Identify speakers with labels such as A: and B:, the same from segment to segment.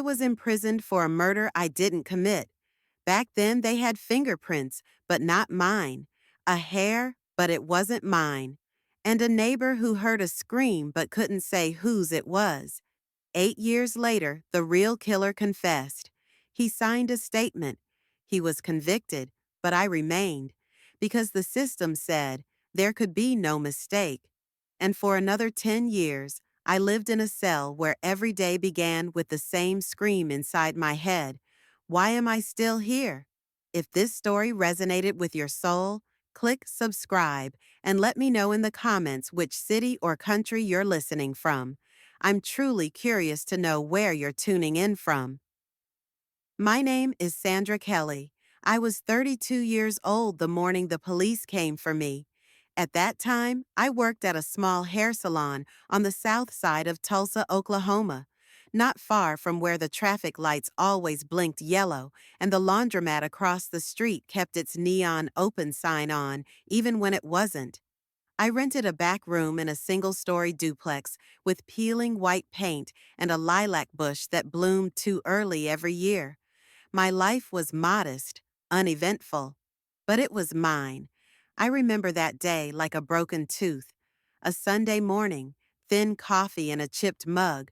A: I was imprisoned for a murder I didn't commit. Back then, they had fingerprints, but not mine. A hair, but it wasn't mine. And a neighbor who heard a scream but couldn't say whose it was. 8 years later, the real killer confessed. He signed a statement. He was convicted, but I remained, because the system said there could be no mistake. And for another 10 years, I lived in a cell where every day began with the same scream inside my head. Why am I still here? If this story resonated with your soul, click subscribe and let me know in the comments which city or country you're listening from. I'm truly curious to know where you're tuning in from. My name is Sandra Kelly. I was 32 years old the morning the police came for me. At that time, I worked at a small hair salon on the south side of Tulsa, Oklahoma, not far from where the traffic lights always blinked yellow and the laundromat across the street kept its neon open sign on even when it wasn't. I rented a back room in a single-story duplex with peeling white paint and a lilac bush that bloomed too early every year. My life was modest, uneventful, but it was mine. I remember that day like a broken tooth. A Sunday morning, thin coffee in a chipped mug,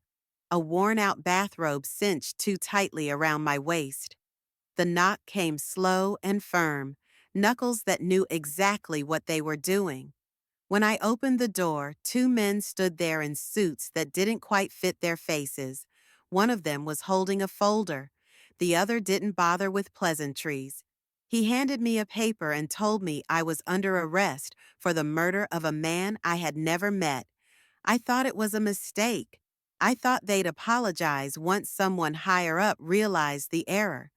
A: a worn-out bathrobe cinched too tightly around my waist. The knock came slow and firm, knuckles that knew exactly what they were doing. When I opened the door, two men stood there in suits that didn't quite fit their faces. One of them was holding a folder. The other didn't bother with pleasantries. He handed me a paper and told me I was under arrest for the murder of a man I had never met. I thought it was a mistake. I thought they'd apologize once someone higher up realized the error.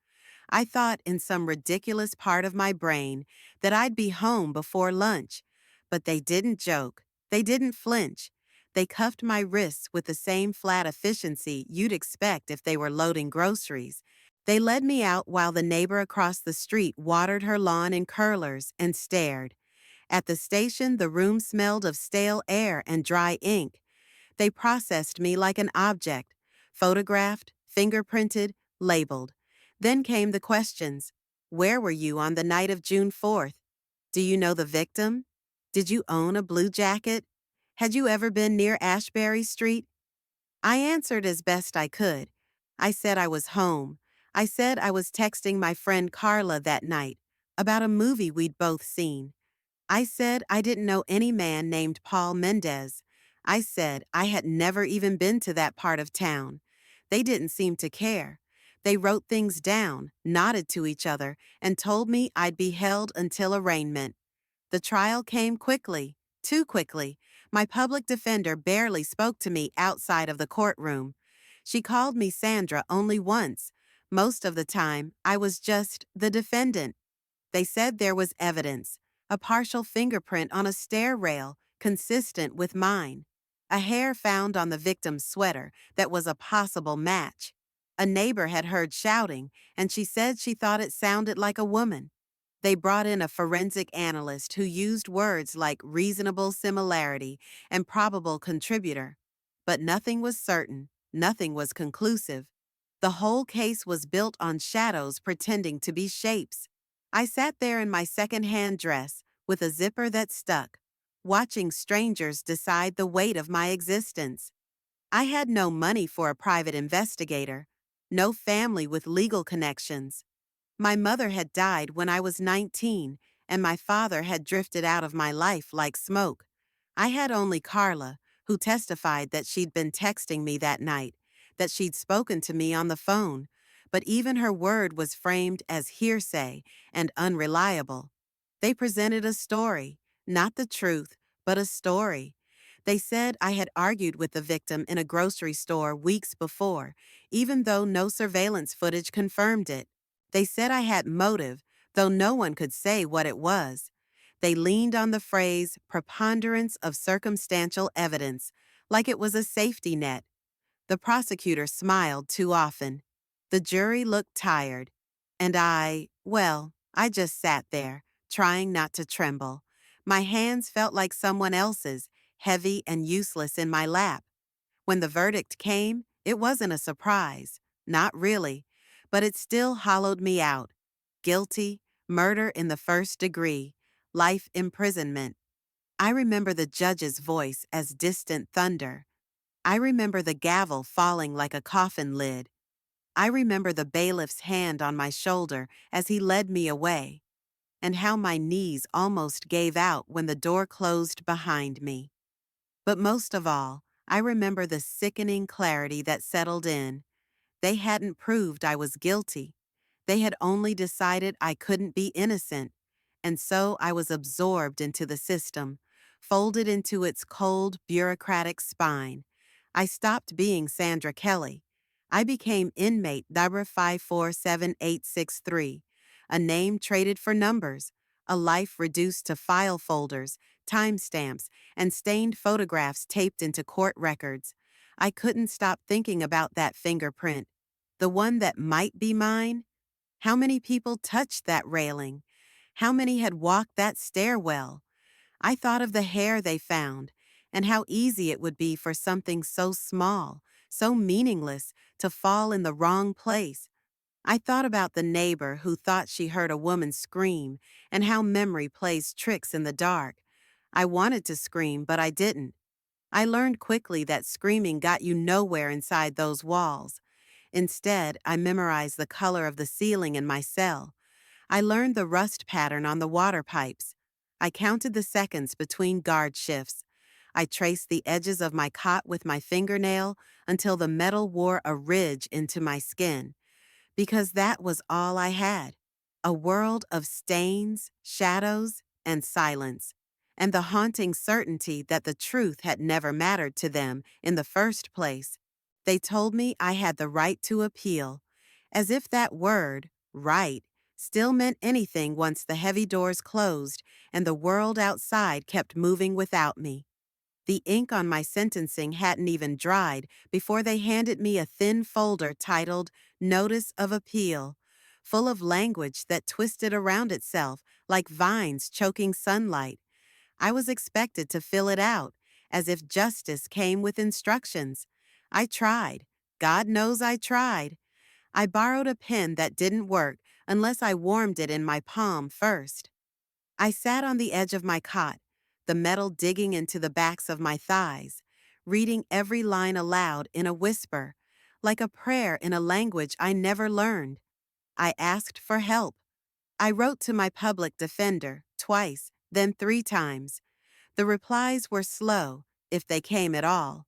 A: I thought in some ridiculous part of my brain that I'd be home before lunch. But they didn't joke. They didn't flinch. They cuffed my wrists with the same flat efficiency you'd expect if they were loading groceries. They led me out while the neighbor across the street watered her lawn in curlers and stared. At the station, the room smelled of stale air and dry ink. They processed me like an object, photographed, fingerprinted, labeled. Then came the questions. Where were you on the night of June 4th? Do you know the victim? Did you own a blue jacket? Had you ever been near Ashbury Street? I answered as best I could. I said I was home. I said I was texting my friend Carla that night about a movie we'd both seen. I said I didn't know any man named Paul Mendez. I said I had never even been to that part of town. They didn't seem to care. They wrote things down, nodded to each other, and told me I'd be held until arraignment. The trial came quickly, too quickly. My public defender barely spoke to me outside of the courtroom. She called me Sandra only once. Most of the time, I was just the defendant. They said there was evidence, a partial fingerprint on a stair rail consistent with mine, a hair found on the victim's sweater that was a possible match. A neighbor had heard shouting, and she said she thought it sounded like a woman. They brought in a forensic analyst who used words like reasonable similarity and probable contributor. But nothing was certain, nothing was conclusive. The whole case was built on shadows pretending to be shapes. I sat there in my second-hand dress with a zipper that stuck, watching strangers decide the weight of my existence. I had no money for a private investigator, no family with legal connections. My mother had died when I was 19, and my father had drifted out of my life like smoke. I had only Carla, who testified that she'd been texting me that night, that she'd spoken to me on the phone, but even her word was framed as hearsay and unreliable. They presented a story, not the truth, but a story. They said I had argued with the victim in a grocery store weeks before, even though no surveillance footage confirmed it. They said I had motive, though no one could say what it was. They leaned on the phrase preponderance of circumstantial evidence, like it was a safety net. The prosecutor smiled too often. The jury looked tired. And I just sat there, trying not to tremble. My hands felt like someone else's, heavy and useless in my lap. When the verdict came, it wasn't a surprise. Not really, but it still hollowed me out. Guilty, murder in the first degree, life imprisonment. I remember the judge's voice as distant thunder. I remember the gavel falling like a coffin lid. I remember the bailiff's hand on my shoulder as he led me away, and how my knees almost gave out when the door closed behind me. But most of all, I remember the sickening clarity that settled in. They hadn't proved I was guilty. They had only decided I couldn't be innocent. And so I was absorbed into the system, folded into its cold, bureaucratic spine. I stopped being Sandra Kelly. I became inmate number 547863, a name traded for numbers, a life reduced to file folders, timestamps, and stained photographs taped into court records. I couldn't stop thinking about that fingerprint, the one that might be mine. How many people touched that railing? How many had walked that stairwell? I thought of the hair they found, and how easy it would be for something so small, so meaningless, to fall in the wrong place. I thought about the neighbor who thought she heard a woman scream, and how memory plays tricks in the dark. I wanted to scream, but I didn't. I learned quickly that screaming got you nowhere inside those walls. Instead, I memorized the color of the ceiling in my cell. I learned the rust pattern on the water pipes. I counted the seconds between guard shifts. I traced the edges of my cot with my fingernail until the metal wore a ridge into my skin, because that was all I had. A world of stains, shadows, and silence, and the haunting certainty that the truth had never mattered to them in the first place. They told me I had the right to appeal, as if that word, right, still meant anything once the heavy doors closed and the world outside kept moving without me. The ink on my sentencing hadn't even dried before they handed me a thin folder titled Notice of Appeal, full of language that twisted around itself like vines choking sunlight. I was expected to fill it out, as if justice came with instructions. I tried. God knows I tried. I borrowed a pen that didn't work unless I warmed it in my palm first. I sat on the edge of my cot, the metal digging into the backs of my thighs, reading every line aloud in a whisper, like a prayer in a language I never learned. I asked for help. I wrote to my public defender twice, then 3 times. The replies were slow, if they came at all.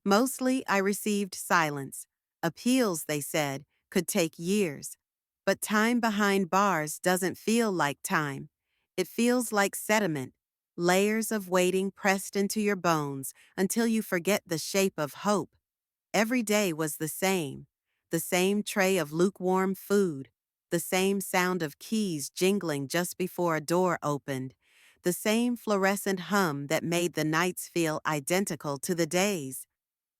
A: Mostly I received silence. Appeals, they said, could take years. But time behind bars doesn't feel like time. It feels like sediment, layers of waiting pressed into your bones until you forget the shape of hope. Every day was the same tray of lukewarm food, the same sound of keys jingling just before a door opened, the same fluorescent hum that made the nights feel identical to the days.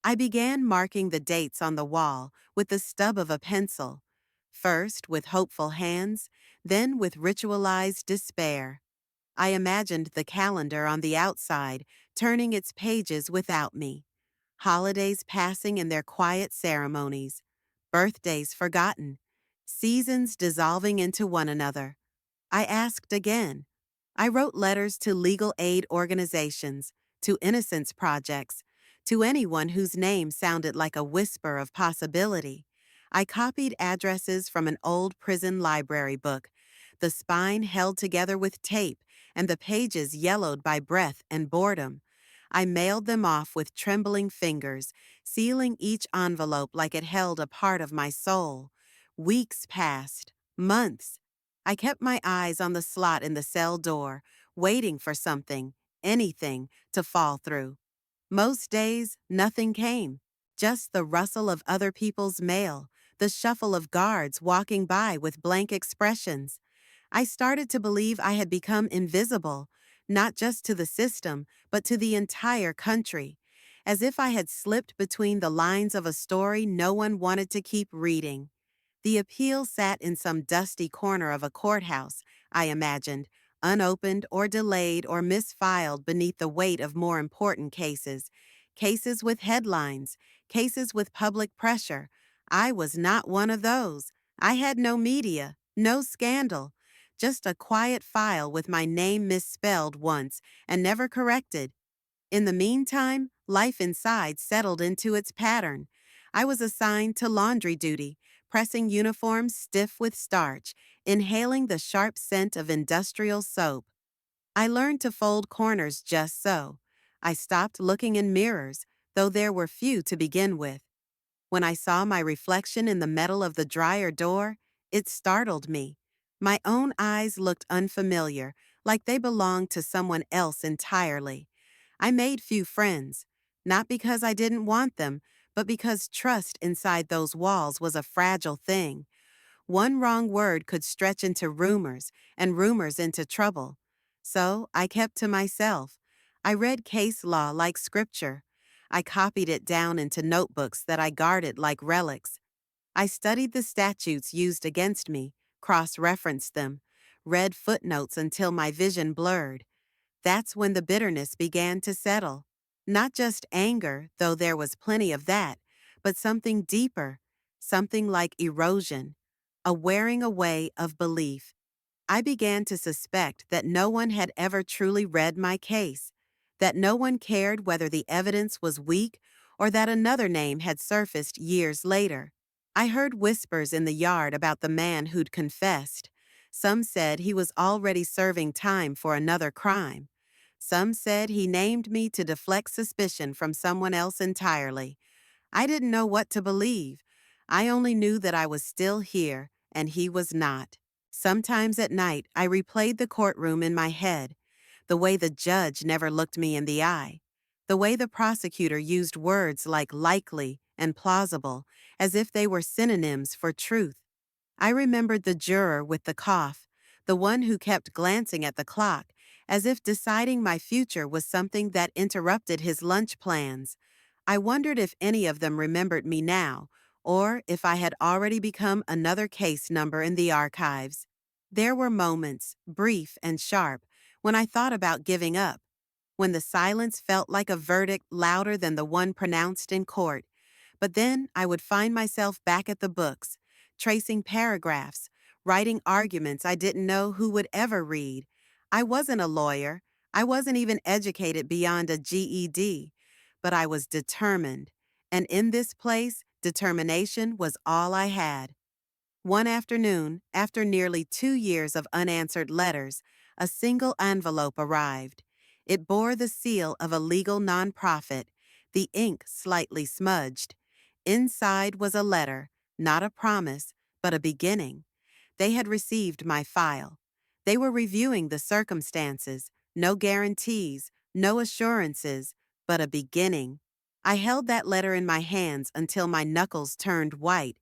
A: I began marking the dates on the wall with the stub of a pencil, first with hopeful hands, then with ritualized despair. I imagined the calendar on the outside turning its pages without me, holidays passing in their quiet ceremonies, birthdays forgotten, seasons dissolving into one another. I asked again. I wrote letters to legal aid organizations, to innocence projects, to anyone whose name sounded like a whisper of possibility. I copied addresses from an old prison library book, the spine held together with tape and the pages yellowed by breath and boredom. I mailed them off with trembling fingers, sealing each envelope like it held a part of my soul. Weeks passed, months. I kept my eyes on the slot in the cell door, waiting for something, anything, to fall through. Most days, nothing came. Just the rustle of other people's mail, the shuffle of guards walking by with blank expressions. I started to believe I had become invisible, not just to the system, but to the entire country, as if I had slipped between the lines of a story no one wanted to keep reading. The appeal sat in some dusty corner of a courthouse, I imagined, unopened or delayed or misfiled beneath the weight of more important cases, cases with headlines, cases with public pressure. I was not one of those. I had no media, no scandal, just a quiet file with my name misspelled once and never corrected. In the meantime, life inside settled into its pattern. I was assigned to laundry duty, pressing uniforms stiff with starch, inhaling the sharp scent of industrial soap. I learned to fold corners just so. I stopped looking in mirrors, though there were few to begin with. When I saw my reflection in the metal of the dryer door, it startled me. My own eyes looked unfamiliar, like they belonged to someone else entirely. I made few friends, not because I didn't want them, but because trust inside those walls was a fragile thing. One wrong word could stretch into rumors, and rumors into trouble. So I kept to myself. I read case law like scripture. I copied it down into notebooks that I guarded like relics. I studied the statutes used against me, cross-referenced them, read footnotes until my vision blurred. That's when the bitterness began to settle. Not just anger, though there was plenty of that, but something deeper, something like erosion, a wearing away of belief. I began to suspect that no one had ever truly read my case, that no one cared whether the evidence was weak or that another name had surfaced years later. I heard whispers in the yard about the man who'd confessed. Some said he was already serving time for another crime. Some said he named me to deflect suspicion from someone else entirely. I didn't know what to believe. I only knew that I was still here, and he was not. Sometimes at night, I replayed the courtroom in my head, the way the judge never looked me in the eye, the way the prosecutor used words like likely and plausible as if they were synonyms for truth. I remembered the juror with the cough, the one who kept glancing at the clock, as if deciding my future was something that interrupted his lunch plans. I wondered if any of them remembered me now, or if I had already become another case number in the archives. There were moments, brief and sharp, when I thought about giving up, when the silence felt like a verdict louder than the one pronounced in court. But then I would find myself back at the books, tracing paragraphs, writing arguments I didn't know who would ever read. I wasn't a lawyer. I wasn't even educated beyond a GED. But I was determined. And in this place, determination was all I had. One afternoon, after nearly 2 years of unanswered letters, a single envelope arrived. It bore the seal of a legal nonprofit, the ink slightly smudged. Inside was a letter, not a promise, but a beginning. They had received my file. They were reviewing the circumstances, no guarantees, no assurances, but a beginning. I held that letter in my hands until my knuckles turned white.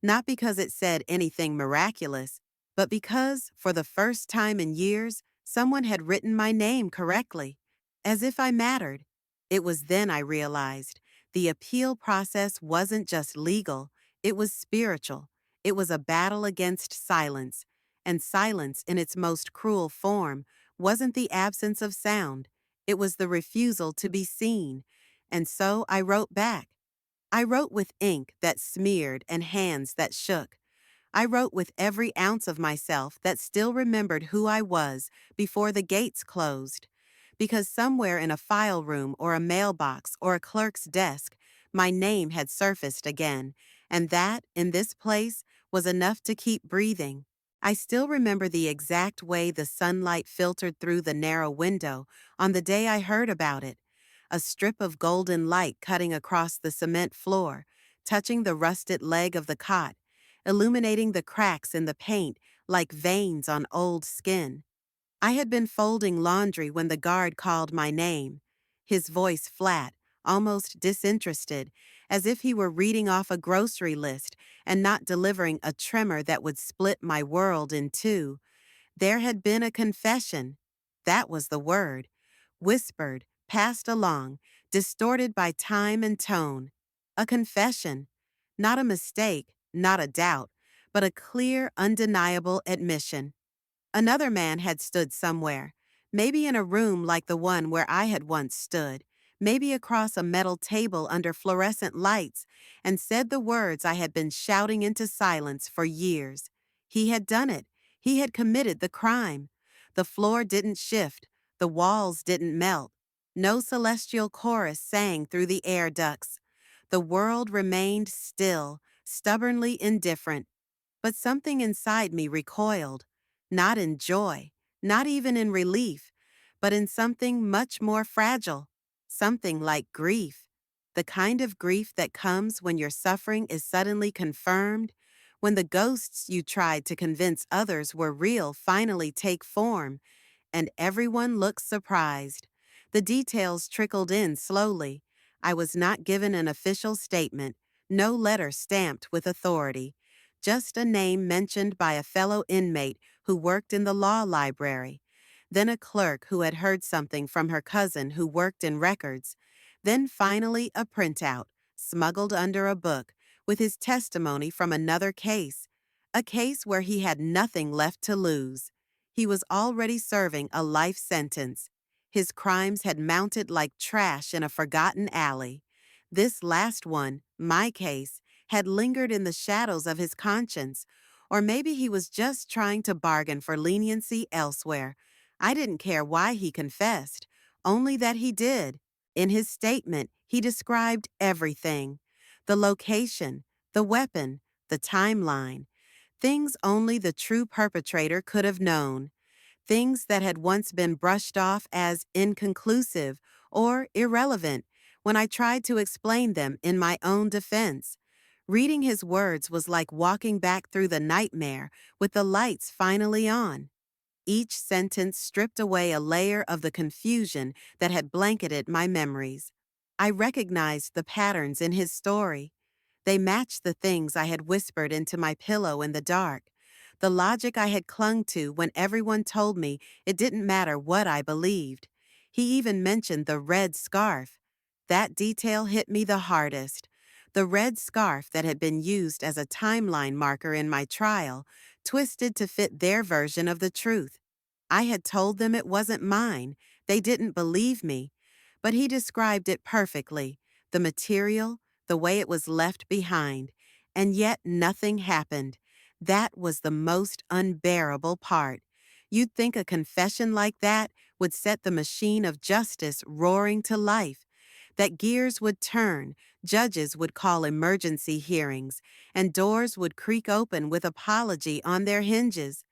A: Not because it said anything miraculous, but because, for the first time in years, someone had written my name correctly, as if I mattered. It was then I realized the appeal process wasn't just legal, it was spiritual. It was a battle against silence, and silence in its most cruel form wasn't the absence of sound, it was the refusal to be seen. And so I wrote back. I wrote with ink that smeared and hands that shook. I wrote with every ounce of myself that still remembered who I was before the gates closed. Because somewhere in a file room or a mailbox or a clerk's desk, my name had surfaced again, and that, in this place, was enough to keep breathing. I still remember the exact way the sunlight filtered through the narrow window on the day I heard about it. A strip of golden light cutting across the cement floor, touching the rusted leg of the cot, illuminating the cracks in the paint like veins on old skin. I had been folding laundry when the guard called my name, his voice flat, almost disinterested, as if he were reading off a grocery list and not delivering a tremor that would split my world in two. There had been a confession. That was the word. Whispered, passed along, distorted by time and tone. A confession. Not a mistake, not a doubt, but a clear, undeniable admission. Another man had stood somewhere, maybe in a room like the one where I had once stood, maybe across a metal table under fluorescent lights, and said the words I had been shouting into silence for years. He had done it. He had committed the crime. The floor didn't shift. The walls didn't melt. No celestial chorus sang through the air ducts. The world remained still, stubbornly indifferent. But something inside me recoiled, not in joy, not even in relief, but in something much more fragile, something like grief. The kind of grief that comes when your suffering is suddenly confirmed, when the ghosts you tried to convince others were real finally take form, and everyone looks surprised. The details trickled in slowly. I was not given an official statement, no letter stamped with authority, just a name mentioned by a fellow inmate who worked in the law library, then a clerk who had heard something from her cousin who worked in records, then finally a printout, smuggled under a book, with his testimony from another case, a case where he had nothing left to lose. He was already serving a life sentence. His crimes had mounted like trash in a forgotten alley. This last one, my case, had lingered in the shadows of his conscience, or maybe he was just trying to bargain for leniency elsewhere. I didn't care why he confessed, only that he did. In his statement, he described everything: the location, the weapon, the timeline, things only the true perpetrator could have known, things that had once been brushed off as inconclusive or irrelevant when I tried to explain them in my own defense. Reading his words was like walking back through the nightmare with the lights finally on. Each sentence stripped away a layer of the confusion that had blanketed my memories. I recognized the patterns in his story. They matched the things I had whispered into my pillow in the dark, the logic I had clung to when everyone told me it didn't matter what I believed. He even mentioned the red scarf. That detail hit me the hardest. The red scarf that had been used as a timeline marker in my trial, twisted to fit their version of the truth. I had told them it wasn't mine. They didn't believe me. But he described it perfectly: the material, the way it was left behind. And yet nothing happened. That was the most unbearable part. You'd think a confession like that would set the machine of justice roaring to life, that gears would turn, judges would call emergency hearings, and doors would creak open with apology on their hinges.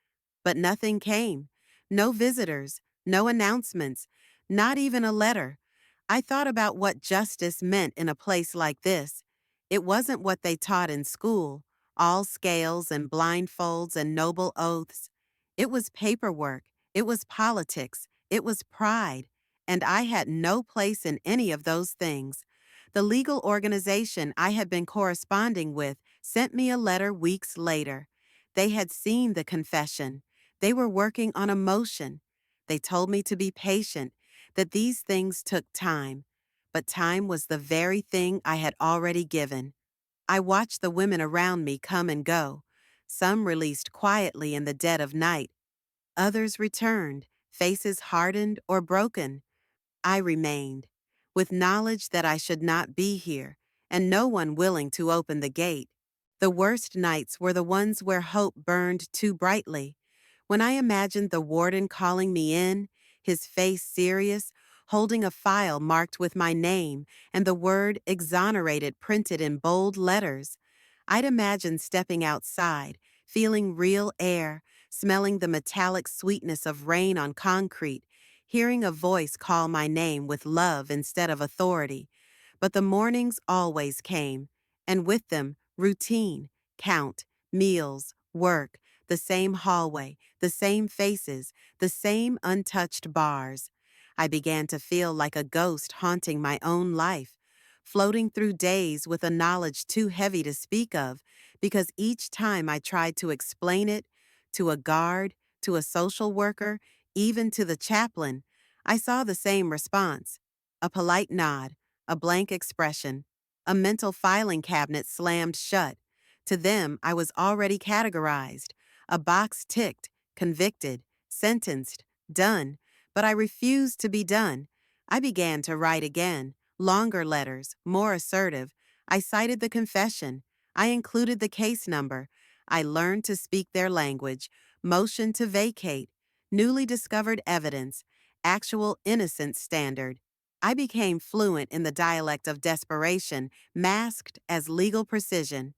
A: But nothing came. No visitors, no announcements, not even a letter. I thought about what justice meant in a place like this. It wasn't what they taught in school, all scales and blindfolds and noble oaths. It was paperwork, it was politics, it was pride, and I had no place in any of those things. The legal organization I had been corresponding with sent me a letter weeks later. They had seen the confession. They were working on a motion. They told me to be patient, that these things took time. But time was the very thing I had already given. I watched the women around me come and go. Some released quietly in the dead of night. Others returned, faces hardened or broken. I remained, with knowledge that I should not be here, and no one willing to open the gate. The worst nights were the ones where hope burned too brightly. When I imagined the warden calling me in, his face serious, holding a file marked with my name and the word exonerated printed in bold letters, I'd imagine stepping outside, feeling real air, smelling the metallic sweetness of rain on concrete, hearing a voice call my name with love instead of authority. But the mornings always came, and with them, routine, count, meals, work, the same hallway, the same faces, the same untouched bars. I began to feel like a ghost haunting my own life, floating through days with a knowledge too heavy to speak of, because each time I tried to explain it to a guard, to a social worker, even to the chaplain, I saw the same response: a polite nod, a blank expression, a mental filing cabinet slammed shut. To them, I was already categorized, a box ticked, convicted, sentenced, done. But I refused to be done. I began to write again, Longer letters, more assertive. I cited the confession. I included the case number. I learned to speak their language. Motion to vacate. Newly discovered evidence. Actual innocence standard. I became fluent in the dialect of desperation, masked as legal precision.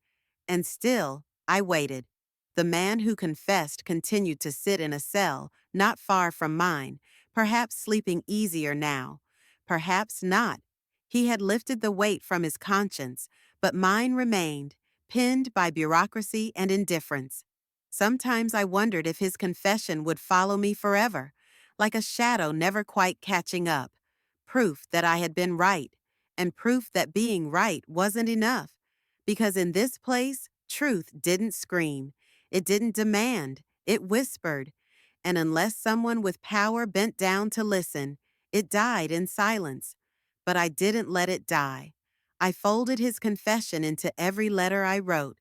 A: And still, I waited. The man who confessed continued to sit in a cell not far from mine, perhaps sleeping easier now. Perhaps not. He had lifted the weight from his conscience, but mine remained, pinned by bureaucracy and indifference. Sometimes I wondered if his confession would follow me forever, like a shadow never quite catching up. Proof that I had been right, and proof that being right wasn't enough. Because in this place, truth didn't scream. It didn't demand. It whispered. And unless someone with power bent down to listen, it died in silence. But I didn't let it die. I folded his confession into every letter I wrote.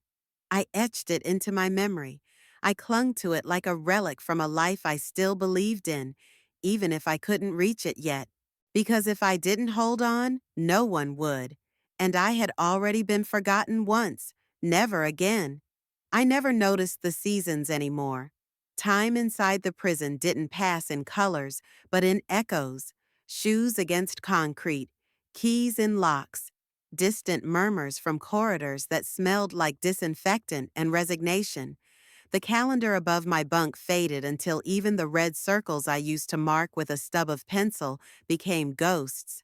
A: I etched it into my memory. I clung to it like a relic from a life I still believed in, even if I couldn't reach it yet. Because if I didn't hold on, no one would. And I had already been forgotten once, never again. I never noticed the seasons anymore. Time inside the prison didn't pass in colors, but in echoes. Shoes against concrete, keys in locks, distant murmurs from corridors that smelled like disinfectant and resignation. The calendar above my bunk faded until even the red circles I used to mark with a stub of pencil became ghosts.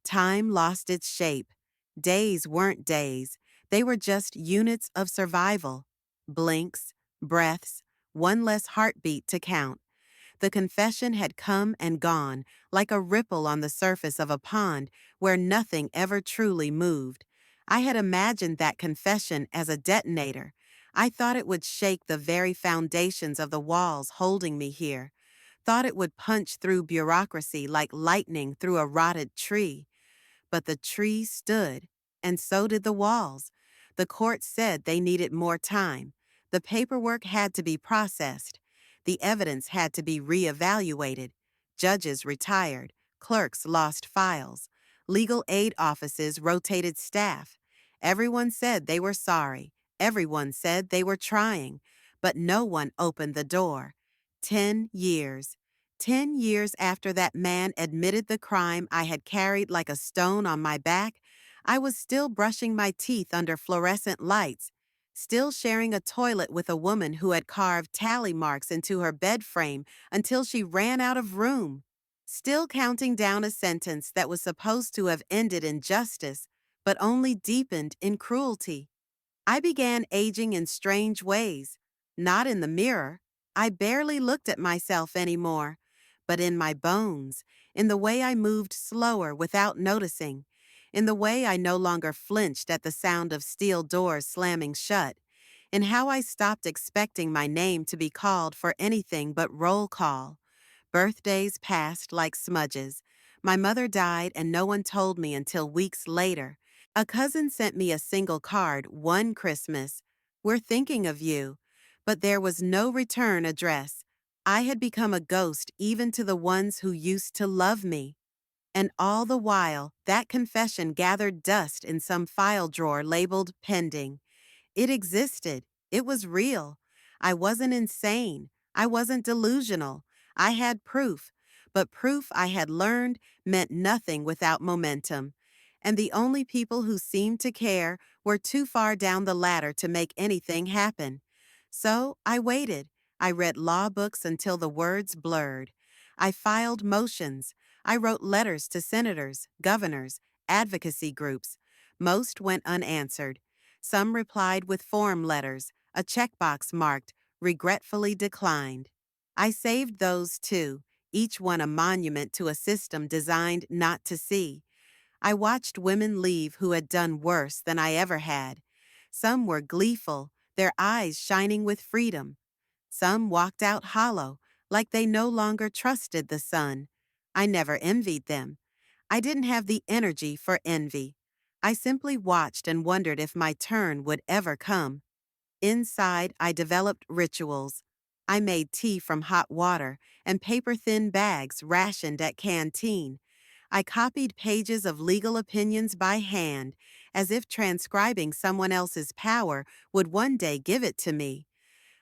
A: Time lost its shape. Days weren't days. They were just units of survival. Blinks, breaths, one less heartbeat to count. The confession had come and gone, like a ripple on the surface of a pond where nothing ever truly moved. I had imagined that confession as a detonator. I thought it would shake the very foundations of the walls holding me here. Thought it would punch through bureaucracy like lightning through a rotted tree. But the tree stood, and so did the walls. The court said they needed more time. The paperwork had to be processed. The evidence had to be reevaluated. Judges retired. Clerks lost files. Legal aid offices rotated staff. Everyone said they were sorry. Everyone said they were trying. But no one opened the door. 10 years. 10 years after that man admitted the crime I had carried like a stone on my back, I was still brushing my teeth under fluorescent lights, still sharing a toilet with a woman who had carved tally marks into her bed frame until she ran out of room, still counting down a sentence that was supposed to have ended in justice, but only deepened in cruelty. I began aging in strange ways, not in the mirror. I barely looked at myself anymore, but in my bones, in the way I moved slower without noticing, in the way I no longer flinched at the sound of steel doors slamming shut, in how I stopped expecting my name to be called for anything but roll call. Birthdays passed like smudges. My mother died and no one told me until weeks later. A cousin sent me a single card one Christmas. "We're thinking of you." But there was no return address. I had become a ghost even to the ones who used to love me. And all the while, that confession gathered dust in some file drawer labeled pending. It existed. It was real. I wasn't insane. I wasn't delusional. I had proof. But proof I had learned meant nothing without momentum. And the only people who seemed to care were too far down the ladder to make anything happen. So I waited. I read law books until the words blurred. I filed motions. I wrote letters to senators, governors, advocacy groups. Most went unanswered. Some replied with form letters, a checkbox marked, regretfully declined. I saved those too, each one a monument to a system designed not to see. I watched women leave who had done worse than I ever had. Some were gleeful, their eyes shining with freedom. Some walked out hollow, like they no longer trusted the sun. I never envied them. I didn't have the energy for envy. I simply watched and wondered if my turn would ever come. Inside, I developed rituals. I made tea from hot water and paper-thin bags rationed at canteen. I copied pages of legal opinions by hand, as if transcribing someone else's power would one day give it to me.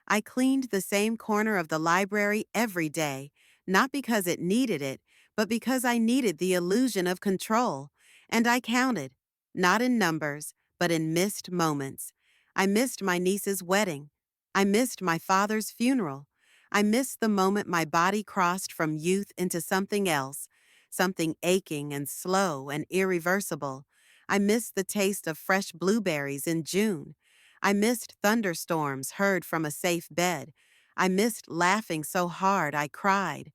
A: I cleaned the same corner of the library every day, not because it needed it, but because I needed the illusion of control. And I counted, not in numbers, but in missed moments. I missed my niece's wedding. I missed my father's funeral. I missed the moment my body crossed from youth into something else, something aching and slow and irreversible. I missed the taste of fresh blueberries in June. I missed thunderstorms heard from a safe bed. I missed laughing so hard I cried.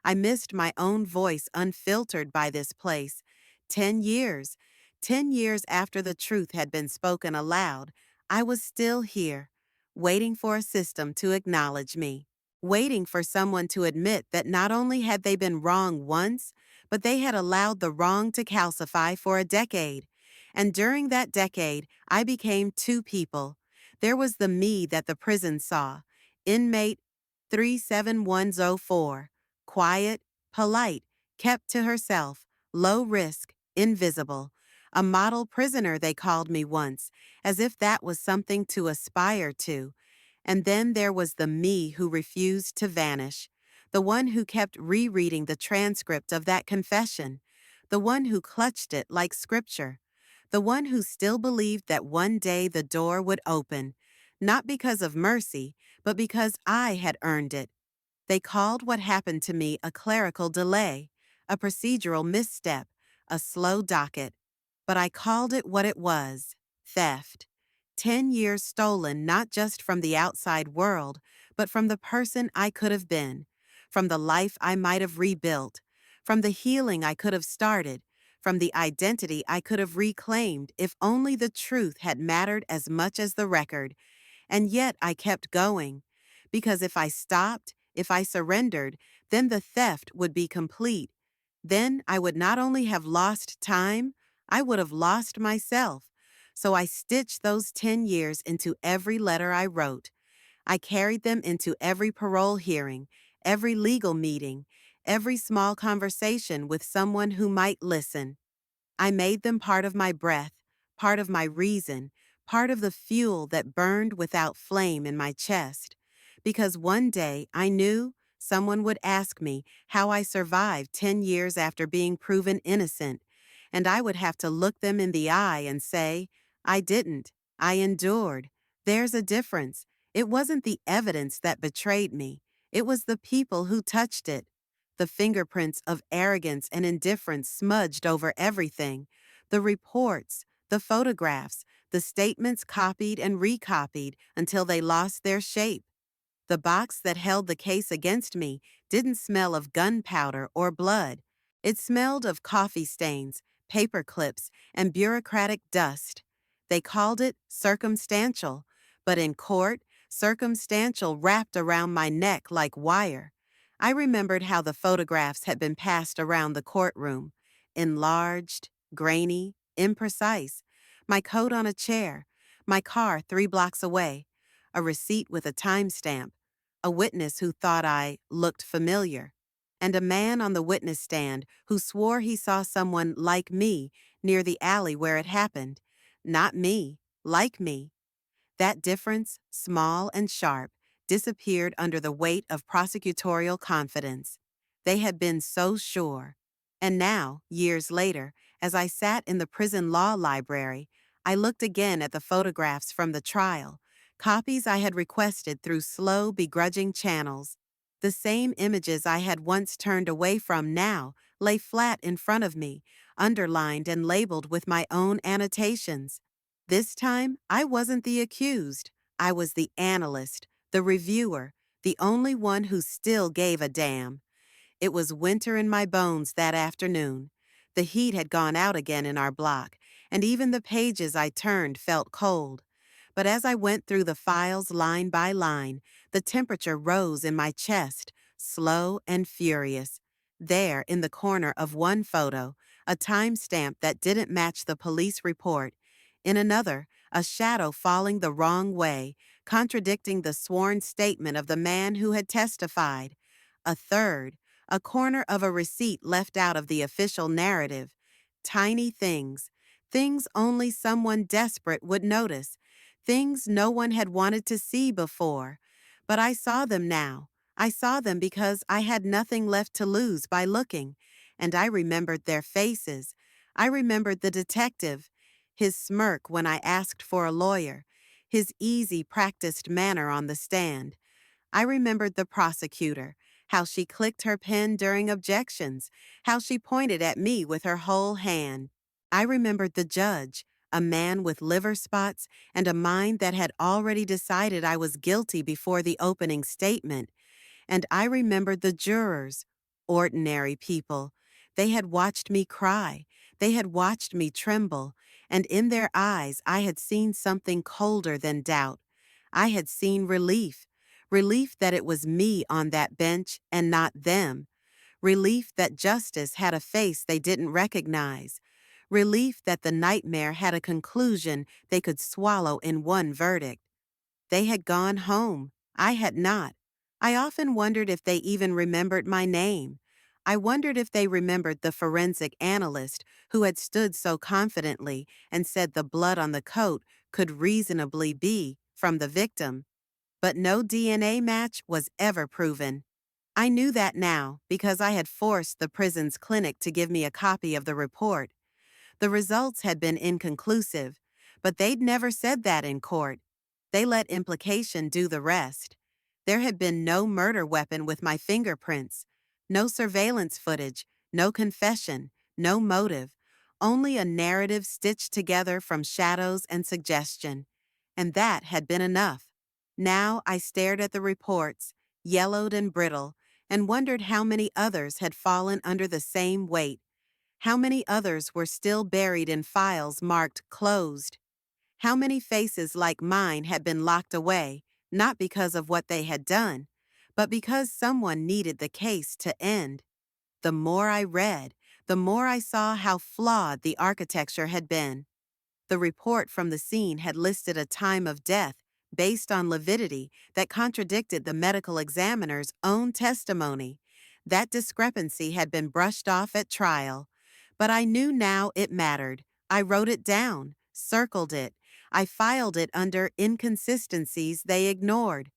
A: I missed my own voice unfiltered by this place. 10 years. 10 years after the truth had been spoken aloud, I was still here, waiting for a system to acknowledge me. Waiting for someone to admit that not only had they been wrong once, but they had allowed the wrong to calcify for a decade. And during that decade, I became two people. There was the me that the prison saw, inmate 37104, quiet, polite, kept to herself, low risk, invisible. A model prisoner, they called me once, as if that was something to aspire to. And then there was the me who refused to vanish, the one who kept rereading the transcript of that confession, the one who clutched it like scripture, the one who still believed that one day the door would open, not because of mercy, but because I had earned it. They called what happened to me a clerical delay, a procedural misstep, a slow docket. But I called it what it was: theft. 10 years stolen not just from the outside world, but from the person I could have been, from the life I might have rebuilt, from the healing I could have started, from the identity I could have reclaimed if only the truth had mattered as much as the record. And yet I kept going. Because if I stopped, if I surrendered, then the theft would be complete. Then I would not only have lost time, I would have lost myself. So I stitched those 10 years into every letter I wrote. I carried them into every parole hearing, every legal meeting, every small conversation with someone who might listen. I made them part of my breath, part of my reason, part of the fuel that burned without flame in my chest. Because one day I knew someone would ask me how I survived 10 years after being proven innocent, and I would have to look them in the eye and say, I didn't. I endured. There's a difference. It wasn't the evidence that betrayed me. It was the people who touched it. The fingerprints of arrogance and indifference smudged over everything. The reports, the photographs, the statements copied and recopied until they lost their shape. The box that held the case against me didn't smell of gunpowder or blood. It smelled of coffee stains, paper clips, and bureaucratic dust. They called it circumstantial, but in court, circumstantial wrapped around my neck like wire. I remembered how the photographs had been passed around the courtroom. Enlarged, grainy, imprecise. My coat on a chair. My car 3 blocks away. A receipt with a timestamp, a witness who thought I looked familiar, and a man on the witness stand who swore he saw someone like me near the alley where it happened. Not me, like me. That difference, small and sharp, disappeared under the weight of prosecutorial confidence. They had been so sure. And now, years later, as I sat in the prison law library, I looked again at the photographs from the trial, copies I had requested through slow, begrudging channels. The same images I had once turned away from now lay flat in front of me, underlined and labeled with my own annotations. This time, I wasn't the accused. I was the analyst, the reviewer, the only one who still gave a damn. It was winter in my bones that afternoon. The heat had gone out again in our block, and even the pages I turned felt cold. But as I went through the files line by line, the temperature rose in my chest, slow and furious. There, in the corner of one photo, a timestamp that didn't match the police report. In another, a shadow falling the wrong way, contradicting the sworn statement of the man who had testified. A third, a corner of a receipt left out of the official narrative. Tiny things, things only someone desperate would notice, things no one had wanted to see before. But I saw them now. I saw them because I had nothing left to lose by looking, and I remembered their faces. I remembered the detective, his smirk when I asked for a lawyer, his easy, practiced manner on the stand. I remembered the prosecutor, how she clicked her pen during objections, how she pointed at me with her whole hand. I remembered the judge, a man with liver spots and a mind that had already decided I was guilty before the opening statement. And I remembered the jurors, ordinary people. They had watched me cry. They had watched me tremble. And in their eyes, I had seen something colder than doubt. I had seen relief. Relief that it was me on that bench and not them. Relief that justice had a face they didn't recognize. Relief that the nightmare had a conclusion they could swallow in one verdict. They had gone home. I had not. I often wondered if they even remembered my name. I wondered if they remembered the forensic analyst who had stood so confidently and said the blood on the coat could reasonably be from the victim. But no DNA match was ever proven. I knew that now because I had forced the prison's clinic to give me a copy of the report. The results had been inconclusive, but they'd never said that in court. They let implication do the rest. There had been no murder weapon with my fingerprints, no surveillance footage, no confession, no motive, only a narrative stitched together from shadows and suggestion. And that had been enough. Now I stared at the reports, yellowed and brittle, and wondered how many others had fallen under the same weight. How many others were still buried in files marked closed? How many faces like mine had been locked away, not because of what they had done, but because someone needed the case to end? The more I read, the more I saw how flawed the architecture had been. The report from the scene had listed a time of death based on lividity that contradicted the medical examiner's own testimony. That discrepancy had been brushed off at trial. But I knew now it mattered. I wrote it down, circled it. I filed it under inconsistencies they ignored.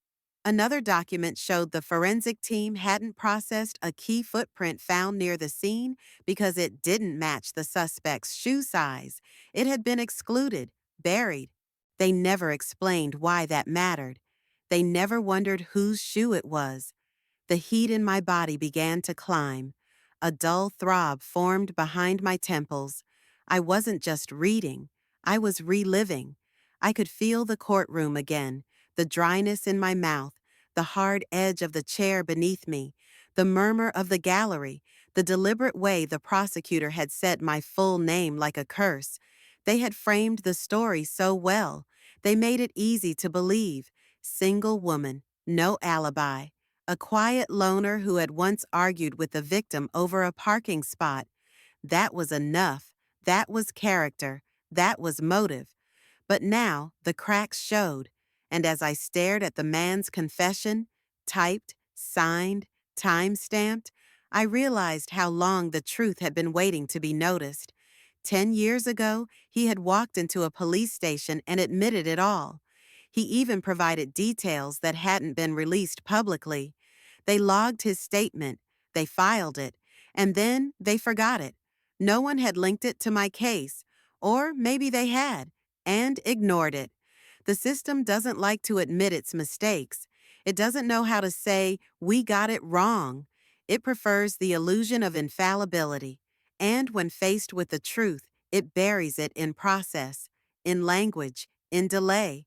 A: Another document showed the forensic team hadn't processed a key footprint found near the scene because it didn't match the suspect's shoe size. It had been excluded, buried. They never explained why that mattered. They never wondered whose shoe it was. The heat in my body began to climb. A dull throb formed behind my temples. I wasn't just reading. I was reliving. I could feel the courtroom again, the dryness in my mouth, the hard edge of the chair beneath me, the murmur of the gallery, the deliberate way the prosecutor had said my full name like a curse. They had framed the story so well. They made it easy to believe. Single woman, no alibi. A quiet loner who had once argued with the victim over a parking spot. That was enough. That was character. That was motive. But now the cracks showed, and as I stared at the man's confession, typed, signed, time-stamped, I realized how long the truth had been waiting to be noticed. 10 years ago, he had walked into a police station and admitted it all. He even provided details that hadn't been released publicly. They logged his statement, they filed it, and then they forgot it. No one had linked it to my case, or maybe they had, and ignored it. The system doesn't like to admit its mistakes. It doesn't know how to say, "We got it wrong." It prefers the illusion of infallibility. And when faced with the truth, it buries it in process, in language, in delay.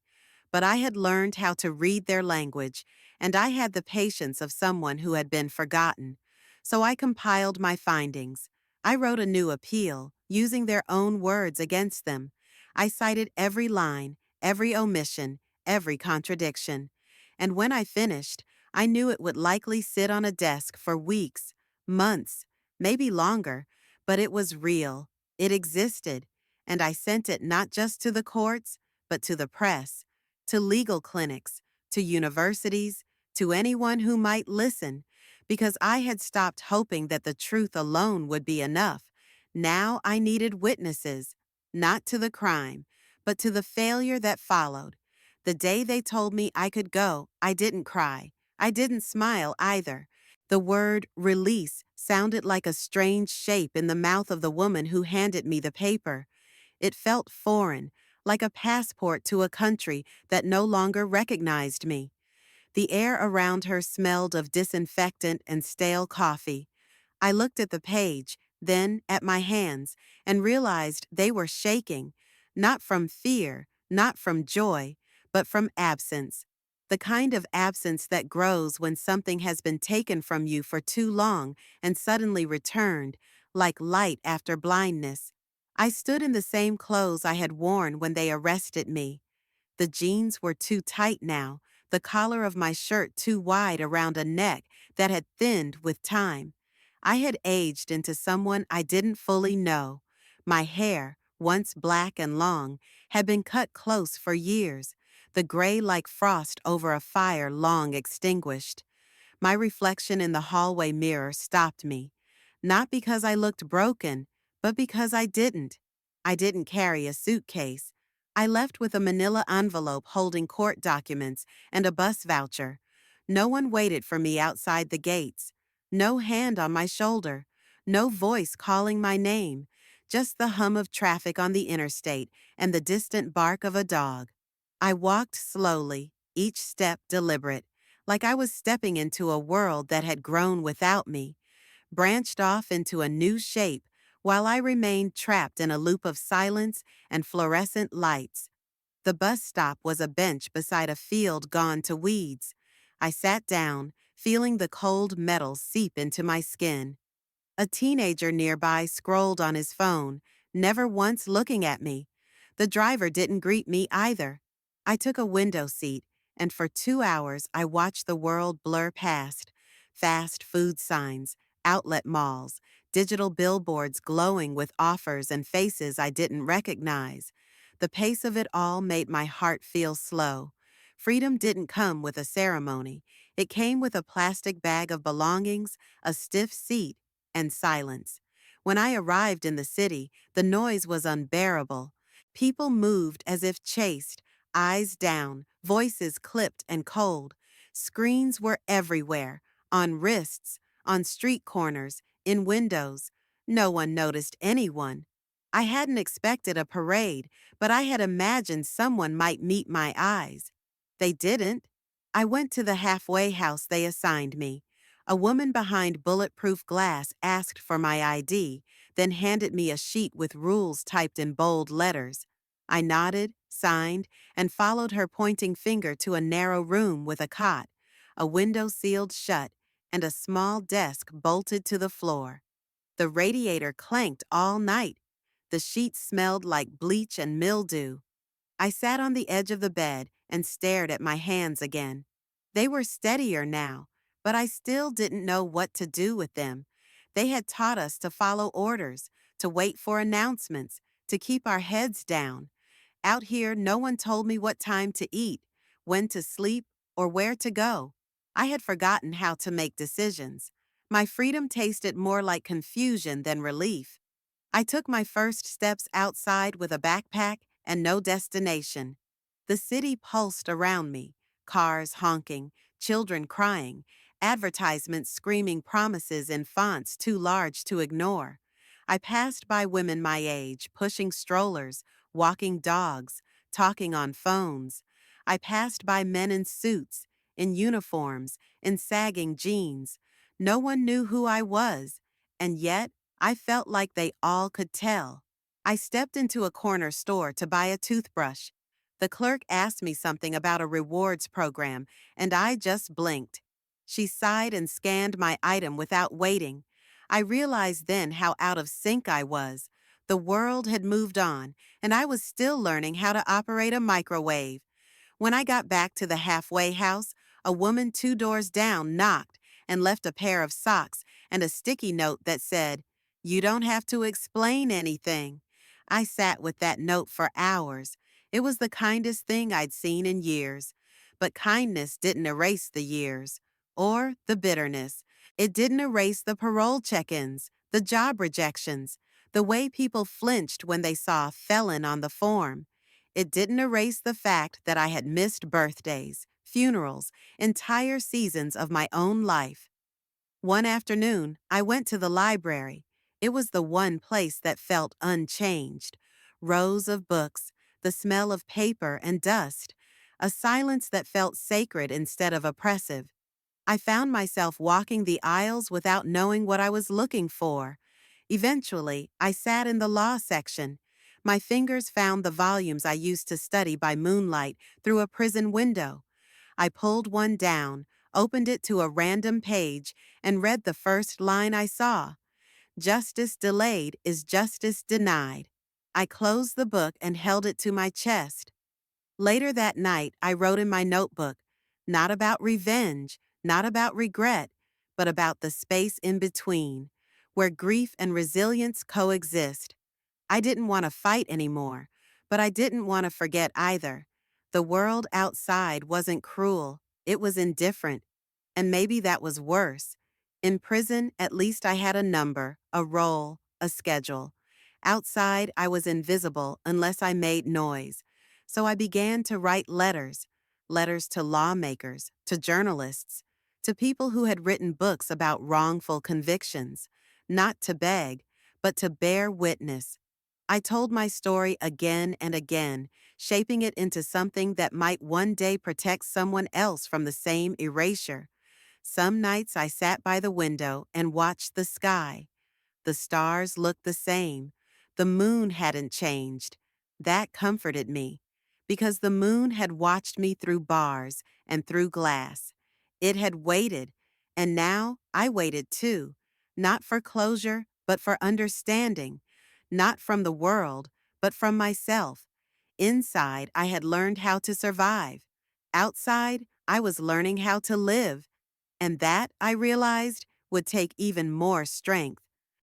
A: But I had learned how to read their language, and I had the patience of someone who had been forgotten. So I compiled my findings. I wrote a new appeal, using their own words against them. I cited every line, every omission, every contradiction. And when I finished, I knew it would likely sit on a desk for weeks, months, maybe longer, but it was real. It existed. And I sent it not just to the courts, but to the press, to legal clinics, to universities, to anyone who might listen, because I had stopped hoping that the truth alone would be enough. Now I needed witnesses, not to the crime, but to the failure that followed. The day they told me I could go, I didn't cry. I didn't smile either. The word release sounded like a strange shape in the mouth of the woman who handed me the paper. It felt foreign, like a passport to a country that no longer recognized me. The air around her smelled of disinfectant and stale coffee. I looked at the page, then at my hands, and realized they were shaking, not from fear, not from joy, but from absence. The kind of absence that grows when something has been taken from you for too long and suddenly returned, like light after blindness. I stood in the same clothes I had worn when they arrested me. The jeans were too tight now, the collar of my shirt too wide around a neck that had thinned with time. I had aged into someone I didn't fully know. My hair, once black and long, had been cut close for years, the gray like frost over a fire long extinguished. My reflection in the hallway mirror stopped me, not because I looked broken, but because I didn't. I didn't carry a suitcase. I left with a manila envelope holding court documents and a bus voucher. No one waited for me outside the gates. No hand on my shoulder. No voice calling my name. Just the hum of traffic on the interstate and the distant bark of a dog. I walked slowly, each step deliberate, like I was stepping into a world that had grown without me, branched off into a new shape while I remained trapped in a loop of silence and fluorescent lights. The bus stop was a bench beside a field gone to weeds. I sat down, feeling the cold metal seep into my skin. A teenager nearby scrolled on his phone, never once looking at me. The driver didn't greet me either. I took a window seat, and for 2 hours I watched the world blur past. Fast food signs, outlet malls, digital billboards glowing with offers and faces I didn't recognize. The pace of it all made my heart feel slow. Freedom didn't come with a ceremony. It came with a plastic bag of belongings, a stiff seat, and silence. When I arrived in the city, the noise was unbearable. People moved as if chased, eyes down, voices clipped and cold. Screens were everywhere, on wrists, on street corners, in windows. No one noticed anyone. I hadn't expected a parade, but I had imagined someone might meet my eyes. They didn't. I went to the halfway house they assigned me. A woman behind bulletproof glass asked for my ID, then handed me a sheet with rules typed in bold letters. I nodded, signed, and followed her pointing finger to a narrow room with a cot, a window sealed shut, and a small desk bolted to the floor. The radiator clanked all night. The sheets smelled like bleach and mildew. I sat on the edge of the bed and stared at my hands again. They were steadier now, but I still didn't know what to do with them. They had taught us to follow orders, to wait for announcements, to keep our heads down. Out here, no one told me what time to eat, when to sleep, or where to go. I had forgotten how to make decisions. My freedom tasted more like confusion than relief. I took my first steps outside with a backpack and no destination. The city pulsed around me, cars honking, children crying, advertisements screaming promises in fonts too large to ignore. I passed by women my age, pushing strollers, walking dogs, talking on phones. I passed by men in suits, in uniforms, in sagging jeans. No one knew who I was, and yet I felt like they all could tell. I stepped into a corner store to buy a toothbrush. The clerk asked me something about a rewards program, and I just blinked. She sighed and scanned my item without waiting. I realized then how out of sync I was. The world had moved on, and I was still learning how to operate a microwave. When I got back to the halfway house, a woman 2 doors down knocked and left a pair of socks and a sticky note that said, "You don't have to explain anything." I sat with that note for hours. It was the kindest thing I'd seen in years. But kindness didn't erase the years, or the bitterness. It didn't erase the parole check ins, the job rejections, the way people flinched when they saw felon on the form. It didn't erase the fact that I had missed birthdays, funerals, entire seasons of my own life. One afternoon, I went to the library. It was the one place that felt unchanged. Rows of books, the smell of paper and dust, a silence that felt sacred instead of oppressive. I found myself walking the aisles without knowing what I was looking for. Eventually, I sat in the law section. My fingers found the volumes I used to study by moonlight through a prison window. I pulled one down, opened it to a random page, and read the first line I saw. Justice delayed is justice denied. I closed the book and held it to my chest. Later that night, I wrote in my notebook, not about revenge, not about regret, but about the space in between, where grief and resilience coexist. I didn't want to fight anymore, but I didn't want to forget either. The world outside wasn't cruel, it was indifferent. And maybe that was worse. In prison, at least I had a number, a role, a schedule. Outside, I was invisible unless I made noise. So I began to write letters. Letters to lawmakers, to journalists, to people who had written books about wrongful convictions. Not to beg, but to bear witness. I told my story again and again, shaping it into something that might one day protect someone else from the same erasure. Some nights I sat by the window and watched the sky. The stars looked the same. The moon hadn't changed. That comforted me, because the moon had watched me through bars and through glass. It had waited, and now I waited too, not for closure, but for understanding, not from the world, but from myself. Inside, I had learned how to survive. Outside, I was learning how to live. And that, I realized, would take even more strength.